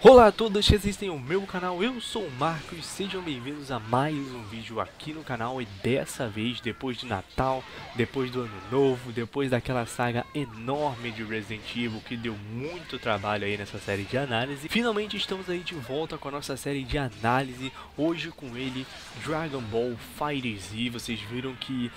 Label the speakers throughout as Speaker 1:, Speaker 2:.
Speaker 1: Olá a todos que assistem o meu canal, eu sou o Marcos, sejam bem-vindos a mais um vídeo aqui no canal. E dessa vez, depois de Natal, depois do Ano Novo, depois daquela saga enorme de Resident Evil que deu muito trabalho aí nessa série de análise, finalmente estamos aí de volta com a nossa série de análise, hoje com ele, Dragon Ball FighterZ. Vocês viram que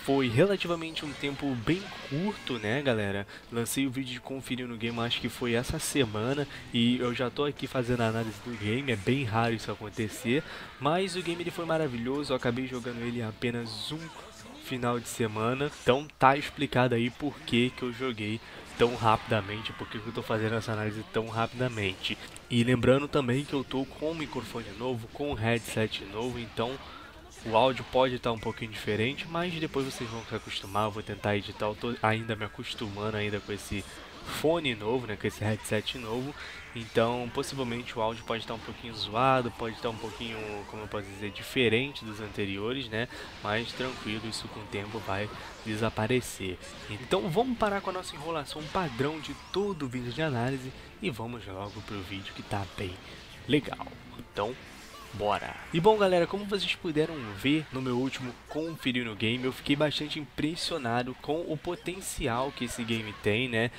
Speaker 1: foi relativamente um tempo bem curto, né, galera? Lancei o vídeo de conferir no game, acho que foi essa semana, e eu já tô aqui fazendo a análise do game. É bem raro isso acontecer, mas o game ele foi maravilhoso. Eu acabei jogando ele em apenas um final de semana, então tá explicado aí por que eu joguei tão rapidamente, por que eu tô fazendo essa análise tão rapidamente. E lembrando também que eu tô com um microfone novo, com um headset novo, então o áudio pode estar um pouquinho diferente, mas depois vocês vão se acostumar. Eu vou tentar editar, eu tô ainda me acostumando ainda com esse fone novo, né, com esse headset novo. Então, possivelmente o áudio pode estar um pouquinho zoado, pode estar um pouquinho, como eu posso dizer, diferente dos anteriores, né? Mas tranquilo, isso com o tempo vai desaparecer. Então, vamos parar com a nossa enrolação padrão de todo o vídeo de análise e vamos logo pro vídeo que tá bem legal. Então, bora! E bom, galera, como vocês puderam ver no meu último conferir no game, eu fiquei bastante impressionado com o potencial que esse game tem, né?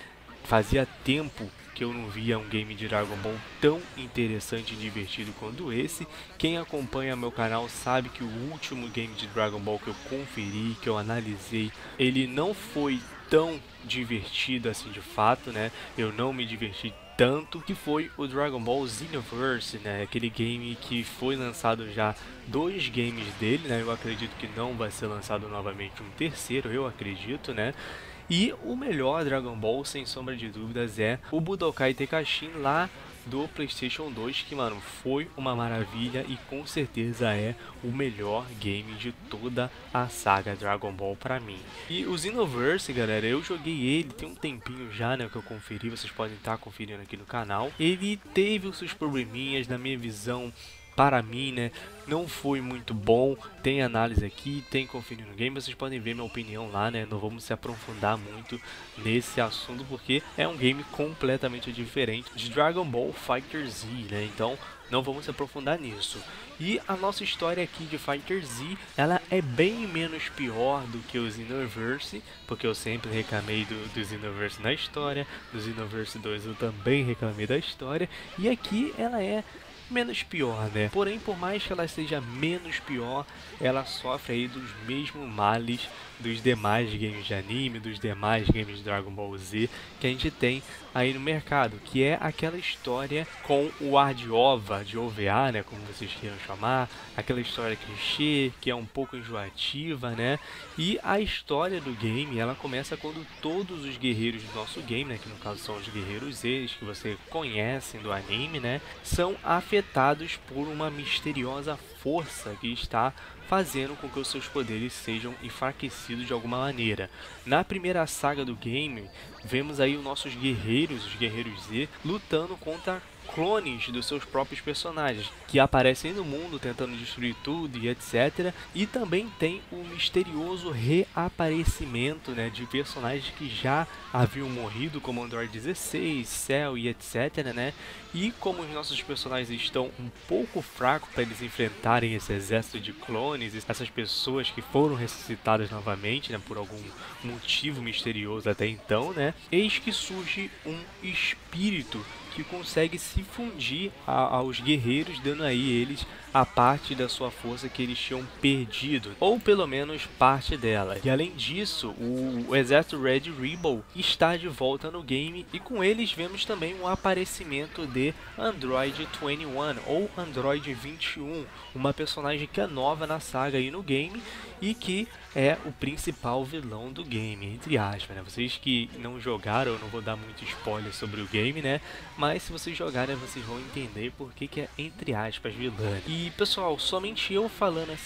Speaker 1: Fazia tempo que eu não via um game de Dragon Ball tão interessante e divertido quanto esse. Quem acompanha meu canal sabe que o último game de Dragon Ball que eu conferi, que eu analisei, ele não foi tão divertido assim de fato, né? Eu não me diverti tanto, que foi o Dragon Ball Xenoverse, né? Aquele game que foi lançado já 2 games dele, né? Eu acredito que não vai ser lançado novamente um terceiro, eu acredito, né? E o melhor Dragon Ball, sem sombra de dúvidas, é o Budokai Tenkaichi lá do PlayStation 2, que, mano, foi uma maravilha e com certeza é o melhor game de toda a saga Dragon Ball pra mim. E o Xenoverse, galera, eu joguei ele tem um tempinho já, né, que eu conferi, vocês podem estar conferindo aqui no canal. Ele teve os seus probleminhas, na minha visão, para mim, né, não foi muito bom. Tem análise aqui, tem conferir no game, vocês podem ver minha opinião lá, né? Não vamos se aprofundar muito nesse assunto porque é um game completamente diferente de Dragon Ball FighterZ, né? Então não vamos se aprofundar nisso. E a nossa história aqui de FighterZ, ela é bem menos pior do que o Xenoverse, porque eu sempre reclamei do Xenoverse na história, do Xenoverse 2 eu também reclamei da história, e aqui ela é menos pior, né? Porém, por mais que ela seja menos pior, ela sofre aí dos mesmos males dos demais games de anime, dos demais games de Dragon Ball Z que a gente tem aí no mercado, que é aquela história com o ar de OVA, de OVA, né, como vocês queiram chamar, aquela história clichê, que é um pouco enjoativa, né? E a história do game, ela começa quando todos os guerreiros do nosso game, né, que no caso são os guerreiros eles que você conhecem do anime, né, são afetados por uma misteriosa força que está fazendo com que os seus poderes sejam enfraquecidos de alguma maneira. Na primeira saga do game, vemos aí os nossos guerreiros, os guerreiros Z, lutando contra clones dos seus próprios personagens, que aparecem no mundo tentando destruir tudo e etc. E também tem o misterioso reaparecimento, né, de personagens que já haviam morrido, como Android 16, Cell e etc, né? E como os nossos personagens estão um pouco fracos para eles enfrentarem esse exército de clones, essas pessoas que foram ressuscitadas novamente, né, por algum motivo misterioso até então, né? Eis que surge um espírito que consegue se fundir aos guerreiros, dando aí eles a parte da sua força que eles tinham perdido, ou pelo menos parte dela. E além disso, o exército Red Rebel está de volta no game, e com eles vemos também o aparecimento de Android 21 ou Android 21, uma personagem que é nova na saga aí no game e que é o principal vilão do game, entre aspas, né? Vocês que não jogaram, eu não vou dar muito spoiler sobre o game, né? Mas se vocês jogarem, vocês vão entender por que é, entre aspas, vilã. E pessoal, somente eu falando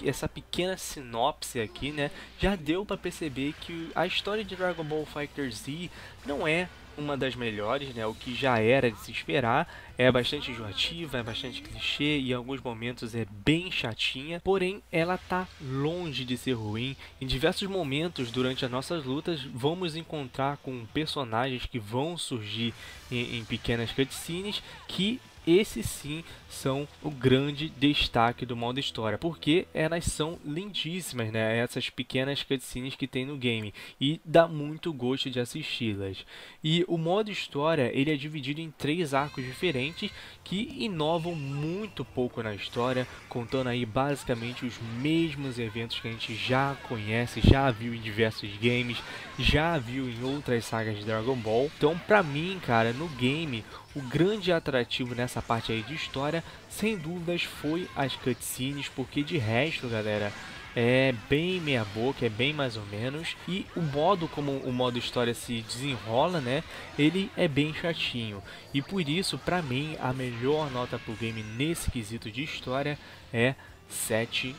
Speaker 1: essa pequena sinopse aqui, né, já deu para perceber que a história de Dragon Ball FighterZ não é uma das melhores, né? O que já era de se esperar. É bastante enjoativa, é bastante clichê e em alguns momentos é bem chatinha. Porém, ela tá longe de ser ruim. Em diversos momentos durante as nossas lutas, vamos encontrar com personagens que vão surgir em pequenas cutscenes que esses sim são o grande destaque do modo história, porque elas são lindíssimas, né? Essas pequenas cutscenes que tem no game, e dá muito gosto de assisti-las. E o modo história, ele é dividido em 3 arcos diferentes que inovam muito pouco na história, contando aí basicamente os mesmos eventos que a gente já conhece, já viu em diversos games, já viu em outras sagas de Dragon Ball. Então, pra mim, cara, no game, o grande atrativo nessa parte aí de história, sem dúvidas, foi as cutscenes, porque de resto, galera, é bem meia boca, é bem mais ou menos. E o modo como o modo história se desenrola, né, ele é bem chatinho. E por isso, pra mim, a melhor nota pro game nesse quesito de história é 7,5.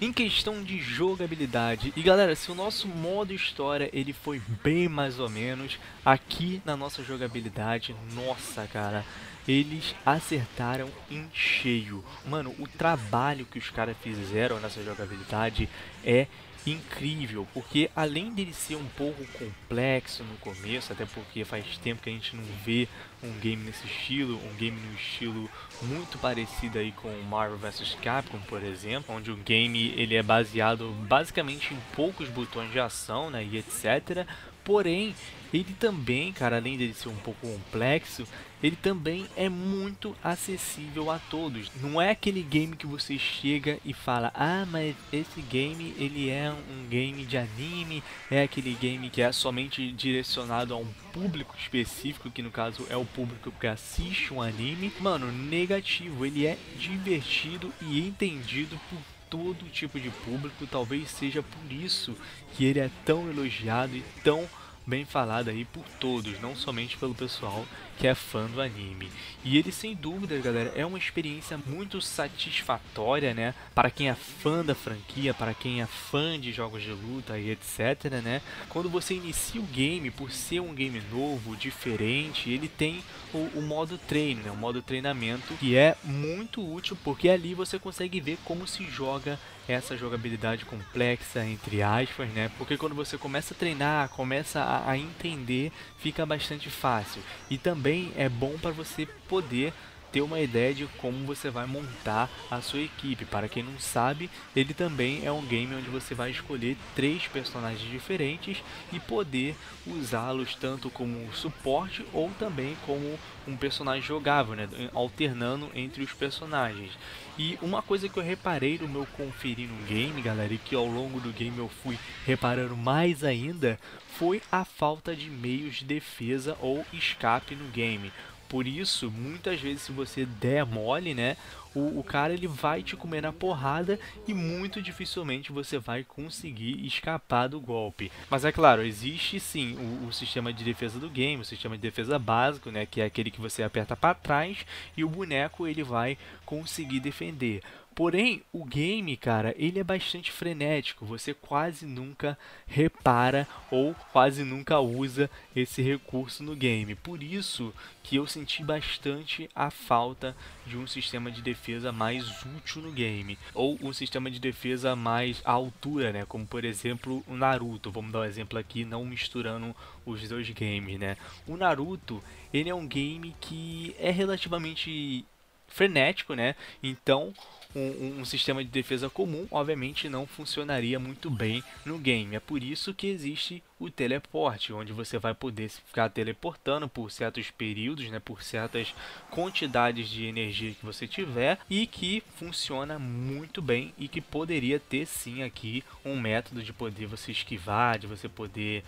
Speaker 1: Em questão de jogabilidade, e galera, se o nosso modo história ele foi bem mais ou menos, aqui na nossa jogabilidade, nossa cara, eles acertaram em cheio. Mano, o trabalho que os caras fizeram nessa jogabilidade é incrível, porque além dele ser um pouco complexo no começo, até porque faz tempo que a gente não vê um game nesse estilo, um game no estilo muito parecido aí com Marvel vs Capcom, por exemplo, onde o game ele é baseado basicamente em poucos botões de ação, né, e etc. Porém, ele também, cara, além dele ser um pouco complexo, ele também é muito acessível a todos. Não é aquele game que você chega e fala: ah, mas esse game ele é um game de anime, é aquele game que é somente direcionado a um público específico, que no caso é o público que assiste um anime. Mano, negativo, ele é divertido e entendido por todo tipo de público. Talvez seja por isso que ele é tão elogiado e tão bem falado aí por todos, não somente pelo pessoal que é fã do anime. E ele, sem dúvida, galera, é uma experiência muito satisfatória, né, para quem é fã da franquia, para quem é fã de jogos de luta e etc, né? Quando você inicia o game, por ser um game novo, diferente, ele tem o modo treino, né, o modo treinamento, que é muito útil, porque ali você consegue ver como se joga essa jogabilidade complexa, entre aspas, né? Porque quando você começa a treinar, começa a entender, fica bastante fácil. E também é bom para você poder ter uma ideia de como você vai montar a sua equipe. Para quem não sabe, ele também é um game onde você vai escolher 3 personagens diferentes e poder usá-los tanto como suporte ou também como um personagem jogável, né? Alternando entre os personagens. E uma coisa que eu reparei no meu conferir no game, galera, e que ao longo do game eu fui reparando mais ainda, foi a falta de meios de defesa ou escape no game. Por isso, muitas vezes, se você der mole, né, o cara ele vai te comer na porrada e muito dificilmente você vai conseguir escapar do golpe. Mas é claro, existe sim o sistema de defesa do game, o sistema de defesa básico, né, que é aquele que você aperta para trás e o boneco ele vai conseguir defender. Porém, o game, cara, ele é bastante frenético, você quase nunca repara ou quase nunca usa esse recurso no game. Por isso que eu senti bastante a falta de um sistema de defesa mais útil no game, ou um sistema de defesa mais à altura, né? Como por exemplo o Naruto. Vamos dar um exemplo aqui, não misturando os dois games, né? O Naruto, ele é um game que é relativamente frenético, né? Então um sistema de defesa comum obviamente não funcionaria muito bem no game. É por isso que existe o teleporte, onde você vai poder ficar teleportando por certos períodos, né, por certas quantidades de energia que você tiver, e que funciona muito bem e que poderia ter sim aqui um método de poder você esquivar, de você poder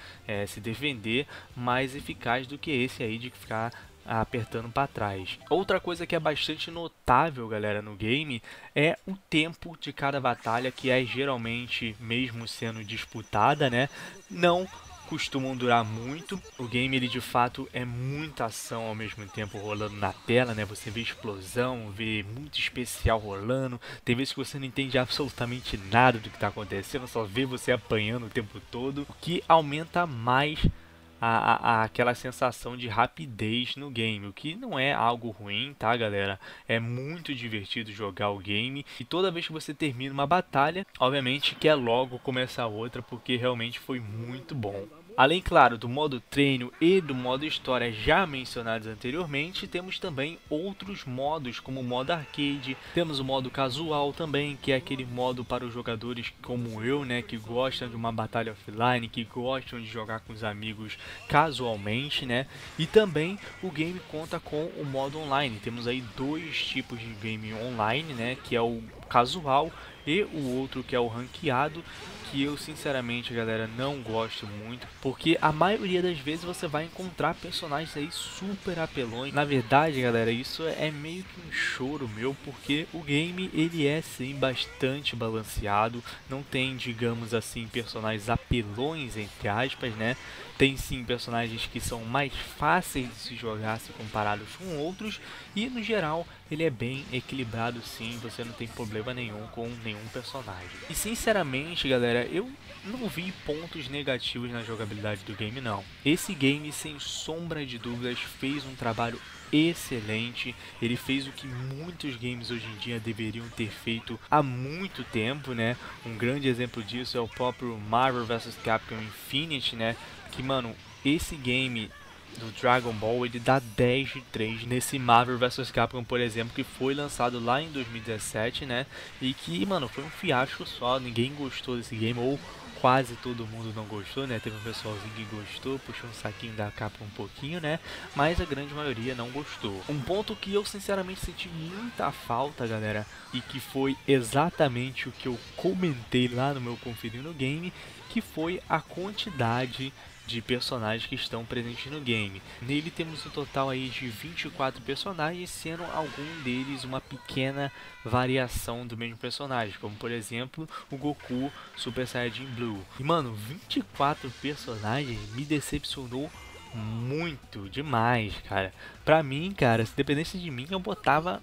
Speaker 1: se defender mais eficaz do que esse aí de ficar apertando para trás. Outra coisa que é bastante notável, galera, no game é o tempo de cada batalha, que é geralmente, mesmo sendo disputada, né, não costumam durar muito. O game ele de fato é muita ação ao mesmo tempo rolando na tela, né? Você vê explosão, vê muito especial rolando. Tem vezes que você não entende absolutamente nada do que está acontecendo, só vê você apanhando o tempo todo, o que aumenta mais aquela sensação de rapidez no game, o que não é algo ruim, tá, galera? É muito divertido jogar o game e toda vez que você termina uma batalha, obviamente quer logo começar outra, porque realmente foi muito bom. Além, claro, do modo treino e do modo história já mencionados anteriormente, temos também outros modos, como o modo arcade, temos o modo casual também, que é aquele modo para os jogadores como eu, né, que gostam de uma batalha offline, que gostam de jogar com os amigos casualmente, né, e também o game conta com o modo online. Temos aí dois tipos de game online, né, que é o casual e o outro que é o ranqueado, que eu sinceramente, galera, não gosto muito, porque a maioria das vezes você vai encontrar personagens aí super apelões. Na verdade, galera, isso é meio que um choro meu, porque o game ele é sim bastante balanceado, não tem, digamos assim, personagens apelões entre aspas, né? Tem sim personagens que são mais fáceis de se jogar se comparados com outros, e no geral ele é bem equilibrado sim, você não tem problema nenhum com nenhum personagem. E sinceramente, galera, eu não vi pontos negativos na jogabilidade do game não. Esse game, sem sombra de dúvidas, fez um trabalho excelente. Ele fez o que muitos games hoje em dia deveriam ter feito há muito tempo, né? Um grande exemplo disso é o próprio Marvel vs Capcom Infinite, né? Que, mano, esse game do Dragon Ball, ele dá 10 de 3 nesse Marvel vs Capcom, por exemplo, que foi lançado lá em 2017, né? E que, mano, foi um fiasco só, ninguém gostou desse game, ou quase todo mundo não gostou, né? Teve um pessoalzinho que gostou, puxou um saquinho da Capcom um pouquinho, né? Mas a grande maioria não gostou. Um ponto que eu sinceramente senti muita falta, galera, e que foi exatamente o que eu comentei lá no meu Conferir no Game, que foi a quantidade de personagens que estão presentes no game. Nele temos um total aí de 24 personagens, sendo algum deles uma pequena variação do mesmo personagem, como por exemplo o Goku Super Saiyajin Blue. E mano, 24 personagens me decepcionou muito, demais, cara. Pra mim, cara, se dependesse de mim, eu botava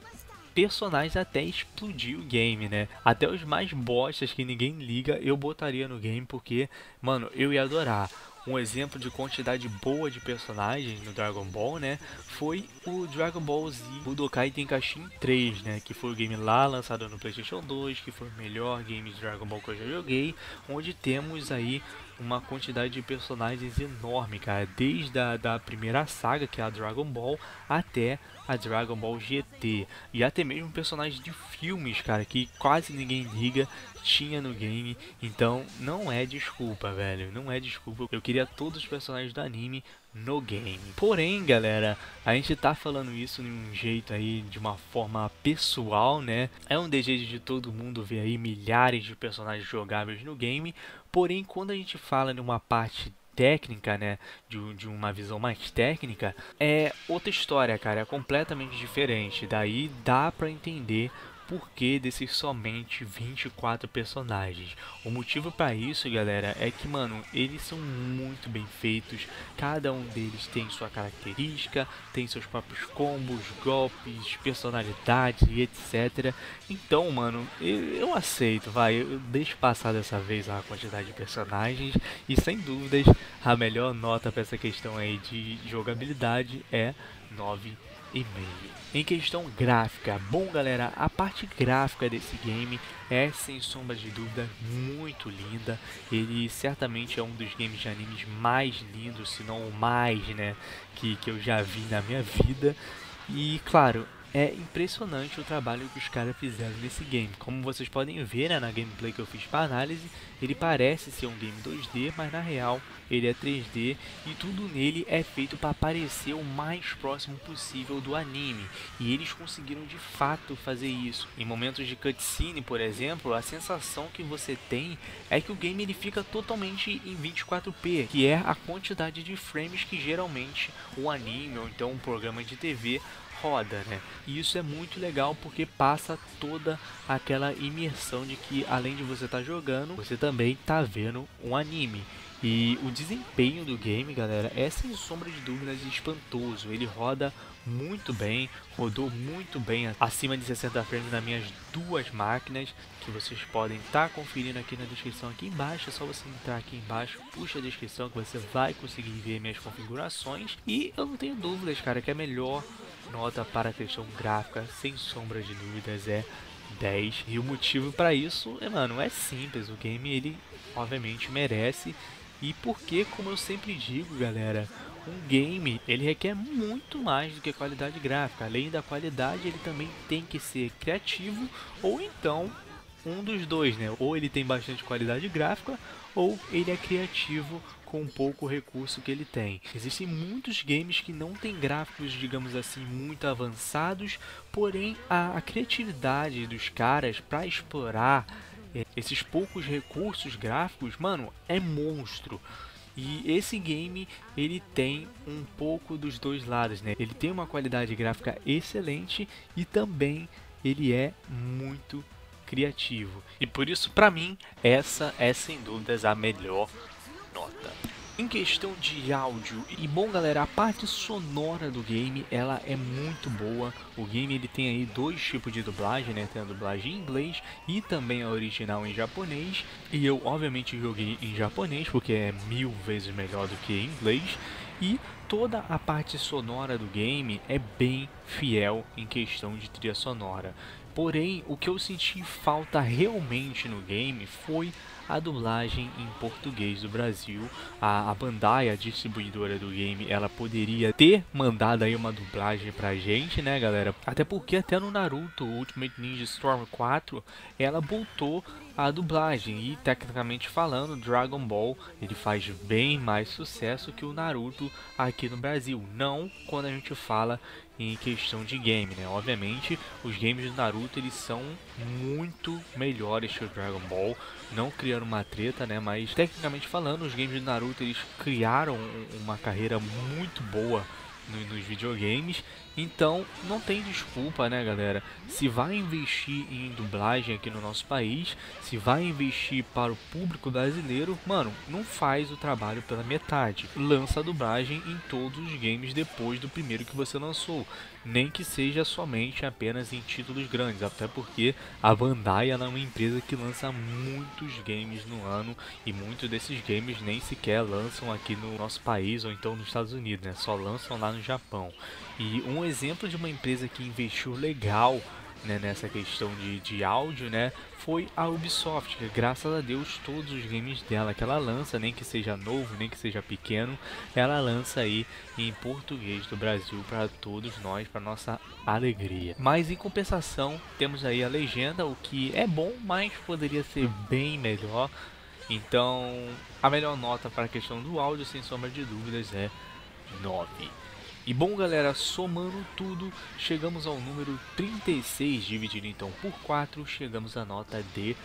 Speaker 1: personagens até explodir o game, né? Até os mais bostas que ninguém liga, eu botaria no game, porque, mano, eu ia adorar. Um exemplo de quantidade boa de personagens no Dragon Ball, né, foi o Dragon Ball Z Budokai Tenkaichi 3, né, que foi o game lá lançado no PlayStation 2, que foi o melhor game de Dragon Ball que eu já joguei, onde temos aí uma quantidade de personagens enorme, cara, desde da primeira saga, que é a Dragon Ball, até a Dragon Ball GT, e até mesmo personagens de filmes, cara, que quase ninguém liga, tinha no game. Então não é desculpa, velho, não é desculpa. Eu queria todos os personagens do anime no game. Porém, galera, a gente tá falando isso de um jeito aí, de uma forma pessoal, né? É um desejo de todo mundo ver aí milhares de personagens jogáveis no game. Porém, quando a gente fala de uma parte técnica, né, de uma visão mais técnica, é outra história, cara, é completamente diferente. Daí dá pra entender por que desses somente 24 personagens. O motivo para isso, galera, é que, mano, eles são muito bem feitos, cada um deles tem sua característica, tem seus próprios combos, golpes, personalidades e etc. Então, mano, eu aceito, vai, eu deixo passar dessa vez a quantidade de personagens, e sem dúvidas a melhor nota para essa questão aí de jogabilidade é 9,5. Em questão gráfica, bom, galera, a parte gráfica desse game é sem sombra de dúvida muito linda. Ele certamente é um dos games de animes mais lindos, se não o mais, né, que eu já vi na minha vida. E claro, é impressionante o trabalho que os caras fizeram nesse game. Como vocês podem ver, né, na gameplay que eu fiz para análise, ele parece ser um game 2D, mas na real ele é 3D, e tudo nele é feito para parecer o mais próximo possível do anime. E eles conseguiram de fato fazer isso. Em momentos de cutscene, por exemplo, a sensação que você tem é que o game ele fica totalmente em 24p, que é a quantidade de frames que geralmente um anime ou então um programa de TV roda, né? E isso é muito legal porque passa toda aquela imersão de que além de você estar jogando, você também está vendo um anime. E o desempenho do game, galera, é sem sombra de dúvidas espantoso. Ele roda muito bem, rodou muito bem acima de 60 frames nas minhas duas máquinas, que vocês podem estar conferindo aqui na descrição aqui embaixo. É só você entrar aqui embaixo, puxa a descrição que você vai conseguir ver minhas configurações. E eu não tenho dúvidas, cara, que a melhor nota para a questão gráfica, sem sombra de dúvidas, é 10. E o motivo para isso, mano, é simples. O game, ele obviamente merece. E porque, como eu sempre digo, galera, um game, ele requer muito mais do que qualidade gráfica. Além da qualidade, ele também tem que ser criativo, ou então um dos dois, né? Ou ele tem bastante qualidade gráfica, ou ele é criativo com pouco recurso que ele tem. Existem muitos games que não têm gráficos, digamos assim, muito avançados, porém a criatividade dos caras para explorar esses poucos recursos gráficos, mano, é monstro. E esse game, ele tem um pouco dos dois lados, né? Ele tem uma qualidade gráfica excelente e também ele é muito criativo. E por isso, pra mim, essa é sem dúvidas a melhor nota. Em questão de áudio, e bom galera, a parte sonora do game, ela é muito boa. O game, ele tem aí dois tipos de dublagem, né? Tem a dublagem em inglês e também a original em japonês. E eu obviamente joguei em japonês, porque é 1000 vezes melhor do que em inglês. E toda a parte sonora do game é bem fiel em questão de trilha sonora. Porém, o que eu senti falta realmente no game foi a dublagem em português do Brasil. A Bandai, a distribuidora do game, ela poderia ter mandado aí uma dublagem pra gente, né, galera? Até porque até no Naruto Ultimate Ninja Storm 4, ela botou a dublagem. E tecnicamente falando, Dragon Ball, ele faz bem mais sucesso que o Naruto aqui no Brasil. Não quando a gente fala em questão de game, né? Obviamente, os games do Naruto, eles são muito melhores que o Dragon Ball. Não criando uma treta, né? Mas tecnicamente falando, os games do Naruto, eles criaram uma carreira muito boa nos videogames. Então não tem desculpa, né, galera? Se vai investir em dublagem aqui no nosso país, se vai investir para o público brasileiro, mano, não faz o trabalho pela metade. Lança a dublagem em todos os games depois do primeiro que você lançou, nem que seja somente apenas em títulos grandes, até porque a Bandai ela é uma empresa que lança muitos games no ano, e muitos desses games nem sequer lançam aqui no nosso país ou então nos Estados Unidos, né? Só lançam lá no Japão. E um exemplo de uma empresa que investiu legal, né, nessa questão de áudio, né, foi a Ubisoft, que graças a Deus todos os games dela que ela lança, nem que seja novo, nem que seja pequeno, ela lança aí em português do Brasil para todos nós, para nossa alegria. Mas em compensação temos aí a legenda, o que é bom, mas poderia ser bem melhor. Então a melhor nota para a questão do áudio, sem sombra de dúvidas, é 9. E bom galera, somando tudo, chegamos ao número 36, dividido então por 4, chegamos à nota de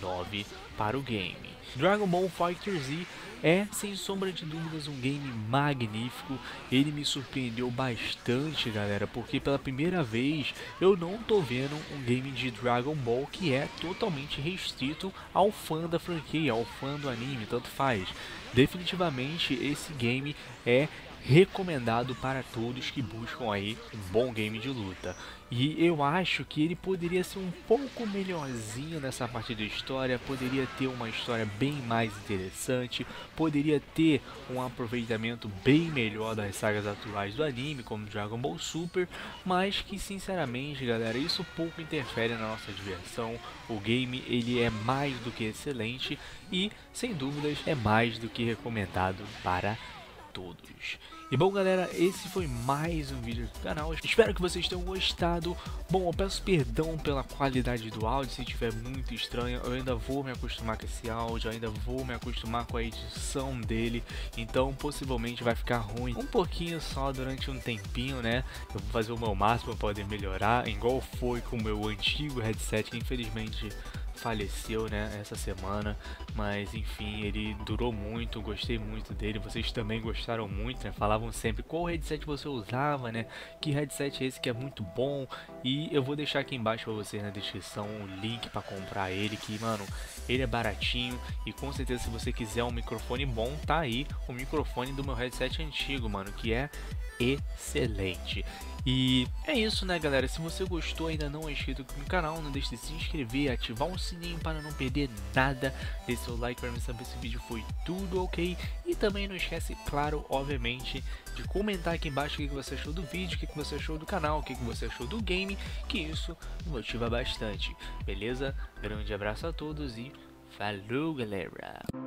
Speaker 1: 9 para o game. Dragon Ball FighterZ é, sem sombra de dúvidas, um game magnífico. Ele me surpreendeu bastante, galera, porque pela primeira vez eu não tô vendo um game de Dragon Ball que é totalmente restrito ao fã da franquia, ao fã do anime, tanto faz. Definitivamente esse game é recomendado para todos que buscam aí um bom game de luta. E eu acho que ele poderia ser um pouco melhorzinho nessa parte da história, poderia ter uma história bem mais interessante, poderia ter um aproveitamento bem melhor das sagas atuais do anime, como Dragon Ball Super, mas que sinceramente, galera, isso pouco interfere na nossa diversão. O game ele é mais do que excelente e, sem dúvidas, é mais do que recomendado para todos. E bom galera, esse foi mais um vídeo do canal, espero que vocês tenham gostado. Bom, eu peço perdão pela qualidade do áudio, se estiver muito estranho, eu ainda vou me acostumar com esse áudio, ainda vou me acostumar com a edição dele, então possivelmente vai ficar ruim um pouquinho só durante um tempinho, né? Eu vou fazer o meu máximo para poder melhorar, igual foi com o meu antigo headset, que infelizmente faleceu, né, essa semana, mas enfim, ele durou muito, gostei muito dele, vocês também gostaram muito, né, falavam sempre qual headset você usava, né, que headset é esse que é muito bom, e eu vou deixar aqui embaixo pra vocês na descrição o link pra comprar ele, que, mano, ele é baratinho, e com certeza se você quiser um microfone bom, tá aí o microfone do meu headset antigo, mano, que é excelente. E é isso, né, galera? Se você gostou e ainda não é inscrito no canal, não deixe de se inscrever, ativar o sininho para não perder nada. Dê seu like para mim saber se o vídeo foi tudo ok. E também não esquece, claro, obviamente, de comentar aqui embaixo o que você achou do vídeo, o que você achou do canal, o que você achou do game, que isso motiva bastante, beleza? Grande abraço a todos e falou, galera!